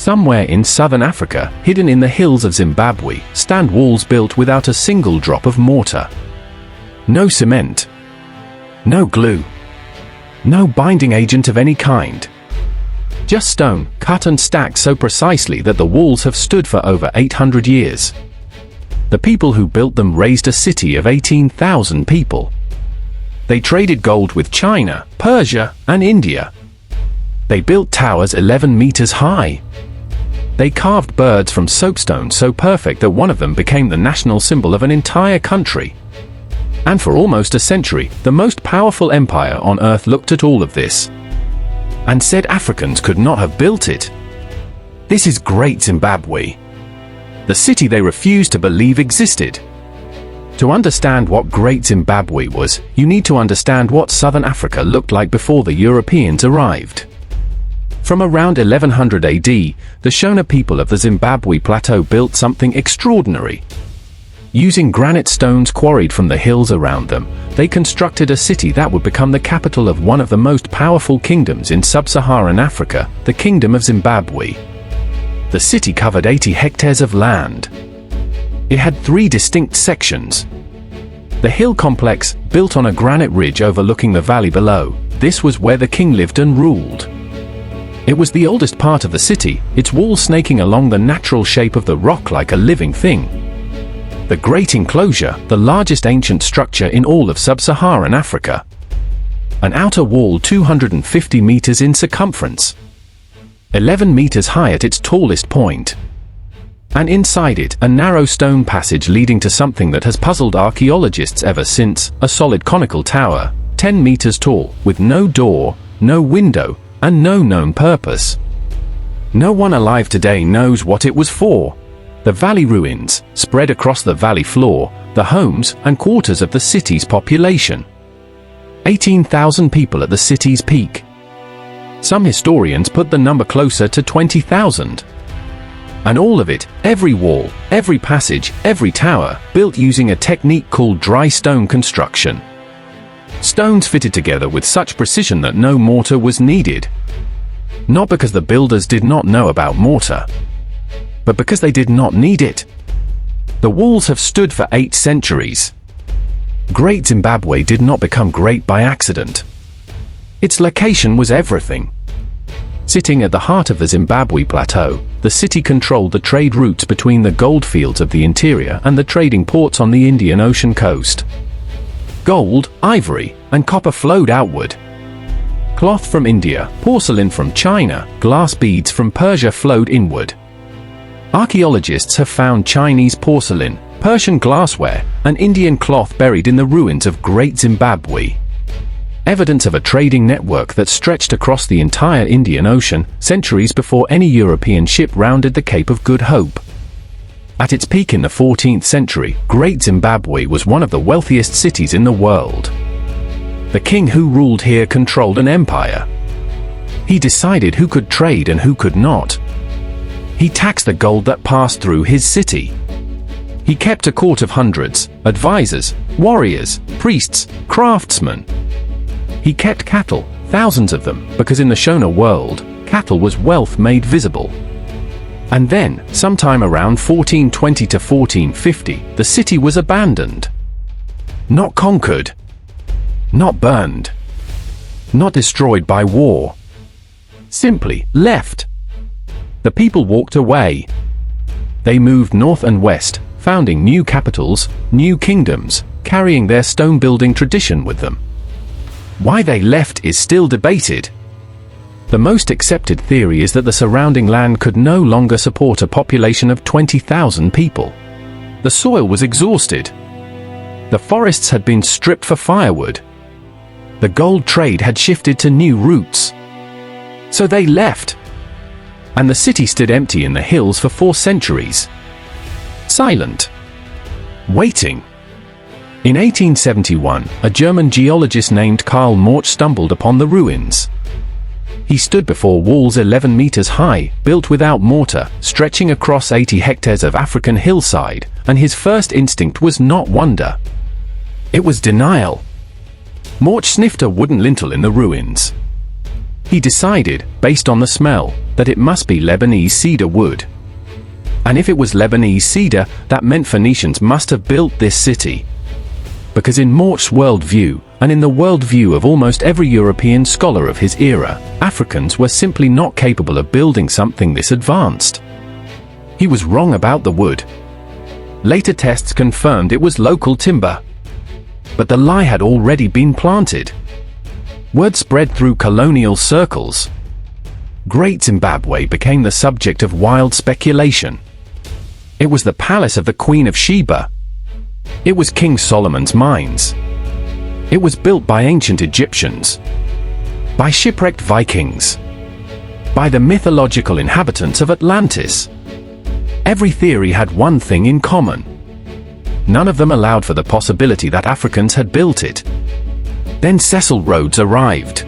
Somewhere in southern Africa, hidden in the hills of Zimbabwe, stand walls built without a single drop of mortar. No cement. No glue. No binding agent of any kind. Just stone, cut and stacked so precisely that the walls have stood for over 800 years. The people who built them raised a city of 18,000 people. They traded gold with China, Persia, and India. They built towers 11 meters high. They carved birds from soapstone so perfect that one of them became the national symbol of an entire country. And for almost a century, the most powerful empire on earth looked at all of this and said Africans could not have built it. This is Great Zimbabwe, the city they refused to believe existed. To understand what Great Zimbabwe was, you need to understand what southern Africa looked like before the Europeans arrived. From around 1100 AD, the Shona people of the Zimbabwe plateau built something extraordinary. Using granite stones quarried from the hills around them, they constructed a city that would become the capital of one of the most powerful kingdoms in sub-Saharan Africa, the Kingdom of Zimbabwe. The city covered 80 hectares of land. It had 3 distinct sections. The hill complex, built on a granite ridge overlooking the valley below, this was where the king lived and ruled. It was the oldest part of the city, its walls snaking along the natural shape of the rock like a living thing. The Great Enclosure, the largest ancient structure in all of sub-Saharan Africa. An outer wall 250 meters in circumference. 11 meters high at its tallest point. And inside it, a narrow stone passage leading to something that has puzzled archaeologists ever since, a solid conical tower, 10 meters tall, with no door, no window, and no known purpose. No one alive today knows what it was for. The valley ruins, spread across the valley floor, the homes and quarters of the city's population. 18,000 people at the city's peak. Some historians put the number closer to 20,000. And all of it, every wall, every passage, every tower, built using a technique called dry stone construction. Stones fitted together with such precision that no mortar was needed. Not because the builders did not know about mortar, but because they did not need it. The walls have stood for 8 centuries. Great Zimbabwe did not become great by accident. Its location was everything. Sitting at the heart of the Zimbabwe plateau, the city controlled the trade routes between the gold fields of the interior and the trading ports on the Indian Ocean coast. Gold, ivory, and copper flowed outward. Cloth from India, porcelain from China, glass beads from Persia flowed inward. Archaeologists have found Chinese porcelain, Persian glassware, and Indian cloth buried in the ruins of Great Zimbabwe. Evidence of a trading network that stretched across the entire Indian Ocean, centuries before any European ship rounded the Cape of Good Hope. At its peak in the 14th century, Great Zimbabwe was one of the wealthiest cities in the world. The king who ruled here controlled an empire. He decided who could trade and who could not. He taxed the gold that passed through his city. He kept a court of hundreds, advisors, warriors, priests, craftsmen. He kept cattle, thousands of them, because in the Shona world, cattle was wealth made visible. And then, sometime around 1420 to 1450, the city was abandoned. Not conquered. Not burned. Not destroyed by war. Simply left. The people walked away. They moved north and west, founding new capitals, new kingdoms, carrying their stone-building tradition with them. Why they left is still debated. The most accepted theory is that the surrounding land could no longer support a population of 20,000 people. The soil was exhausted. The forests had been stripped for firewood. The gold trade had shifted to new routes. So they left. And the city stood empty in the hills for 4 centuries. Silent. Waiting. In 1871, a German geologist named Karl Morch stumbled upon the ruins. He stood before walls 11 meters high, built without mortar, stretching across 80 hectares of African hillside, and his first instinct was not wonder. It was denial. Morch sniffed a wooden lintel in the ruins. He decided, based on the smell, that it must be Lebanese cedar wood. And if it was Lebanese cedar, that meant Phoenicians must have built this city. Because in Mort's worldview, and in the worldview of almost every European scholar of his era, Africans were simply not capable of building something this advanced. He was wrong about the wood. Later tests confirmed it was local timber. But the lie had already been planted. Word spread through colonial circles. Great Zimbabwe became the subject of wild speculation. It was the palace of the Queen of Sheba. It was King Solomon's mines. It was built by ancient Egyptians, by shipwrecked Vikings, by the mythological inhabitants of Atlantis. Every theory had one thing in common. None of them allowed for the possibility that Africans had built it. Then Cecil Rhodes arrived.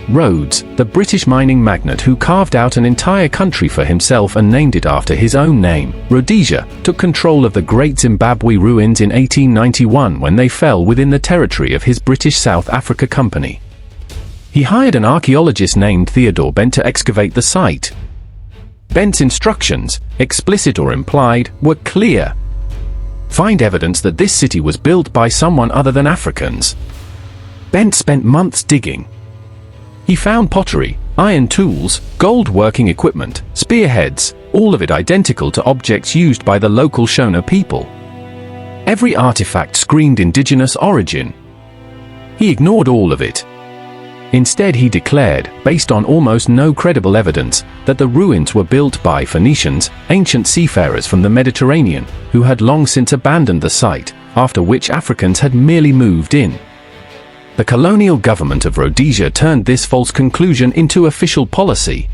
Rhodes, the British mining magnate who carved out an entire country for himself and named it after his own name, Rhodesia, took control of the Great Zimbabwe ruins in 1891 when they fell within the territory of his British South Africa Company. He hired an archaeologist named Theodore Bent to excavate the site. Bent's instructions, explicit or implied, were clear. Find evidence that this city was built by someone other than Africans. Bent spent months digging. He found pottery, iron tools, gold working equipment, spearheads, all of it identical to objects used by the local Shona people. Every artifact screamed indigenous origin. He ignored all of it. Instead, he declared, based on almost no credible evidence, that the ruins were built by Phoenicians, ancient seafarers from the Mediterranean, who had long since abandoned the site, after which Africans had merely moved in. The colonial government of Rhodesia turned this false conclusion into official policy.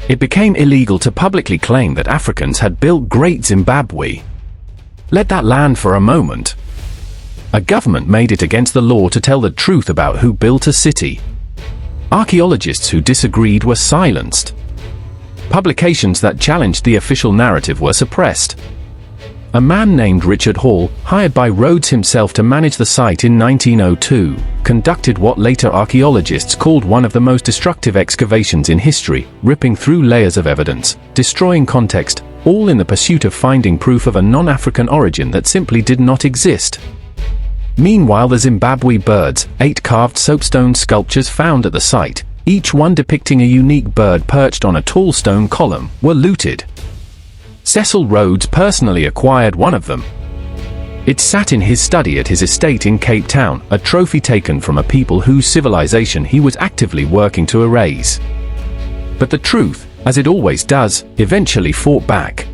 It became illegal to publicly claim that Africans had built Great Zimbabwe. Let that land for a moment. A government made it against the law to tell the truth about who built a city. Archaeologists who disagreed were silenced. Publications that challenged the official narrative were suppressed. A man named Richard Hall, hired by Rhodes himself to manage the site in 1902, conducted what later archaeologists called one of the most destructive excavations in history, ripping through layers of evidence, destroying context, all in the pursuit of finding proof of a non-African origin that simply did not exist. Meanwhile, the Zimbabwe birds, 8 carved soapstone sculptures found at the site, each one depicting a unique bird perched on a tall stone column, were looted. Cecil Rhodes personally acquired one of them. It sat in his study at his estate in Cape Town, a trophy taken from a people whose civilization he was actively working to erase. But the truth, as it always does, eventually fought back.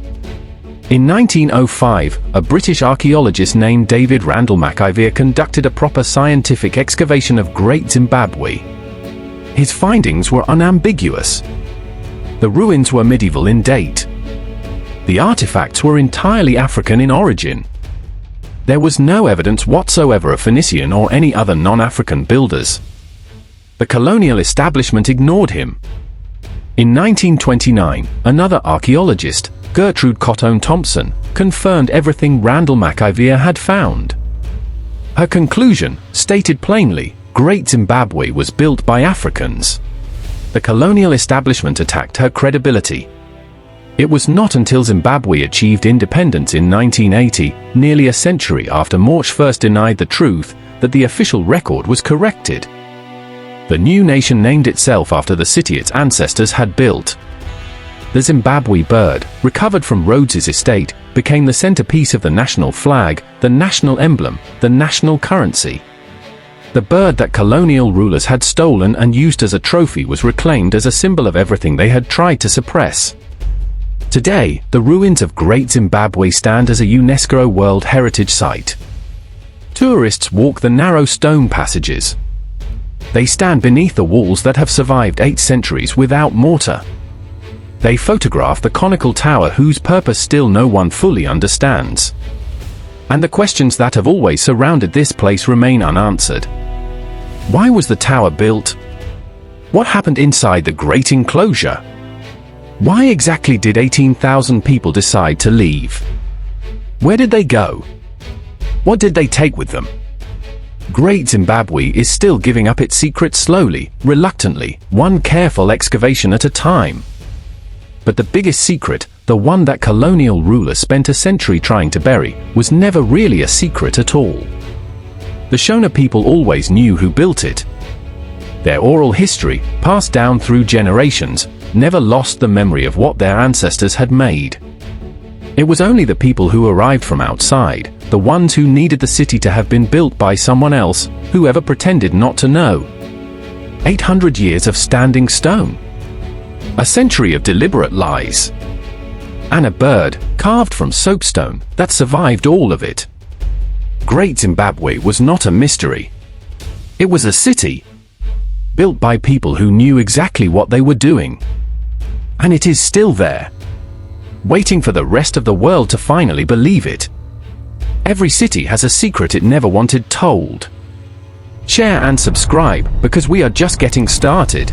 In 1905, a British archaeologist named David Randall McIvor conducted a proper scientific excavation of Great Zimbabwe. His findings were unambiguous. The ruins were medieval in date. The artifacts were entirely African in origin. There was no evidence whatsoever of Phoenician or any other non-African builders. The colonial establishment ignored him. In 1929, another archaeologist, Gertrude Cotton Thompson, confirmed everything Randall McIvor had found. Her conclusion, stated plainly, Great Zimbabwe was built by Africans. The colonial establishment attacked her credibility. It was not until Zimbabwe achieved independence in 1980, nearly a century after Mort first denied the truth, that the official record was corrected. The new nation named itself after the city its ancestors had built. The Zimbabwe bird, recovered from Rhodes's estate, became the centerpiece of the national flag, the national emblem, the national currency. The bird that colonial rulers had stolen and used as a trophy was reclaimed as a symbol of everything they had tried to suppress. Today, the ruins of Great Zimbabwe stand as a UNESCO World Heritage Site. Tourists walk the narrow stone passages. They stand beneath the walls that have survived 8 centuries without mortar. They photograph the conical tower whose purpose still no one fully understands. And the questions that have always surrounded this place remain unanswered. Why was the tower built? What happened inside the great enclosure? Why exactly did 18,000 people decide to leave? Where did they go? What did they take with them? Great Zimbabwe is still giving up its secret slowly, reluctantly, one careful excavation at a time. But the biggest secret, the one that colonial rulers spent a century trying to bury, was never really a secret at all. The Shona people always knew who built it. Their oral history, passed down through generations, never lost the memory of what their ancestors had made. It was only the people who arrived from outside, the ones who needed the city to have been built by someone else, who ever pretended not to know. 800 years of standing stone. A century of deliberate lies. And a bird, carved from soapstone, that survived all of it. Great Zimbabwe was not a mystery. It was a city, built by people who knew exactly what they were doing. And it is still there, waiting for the rest of the world to finally believe it. Every city has a secret it never wanted told. Share and subscribe, because we are just getting started.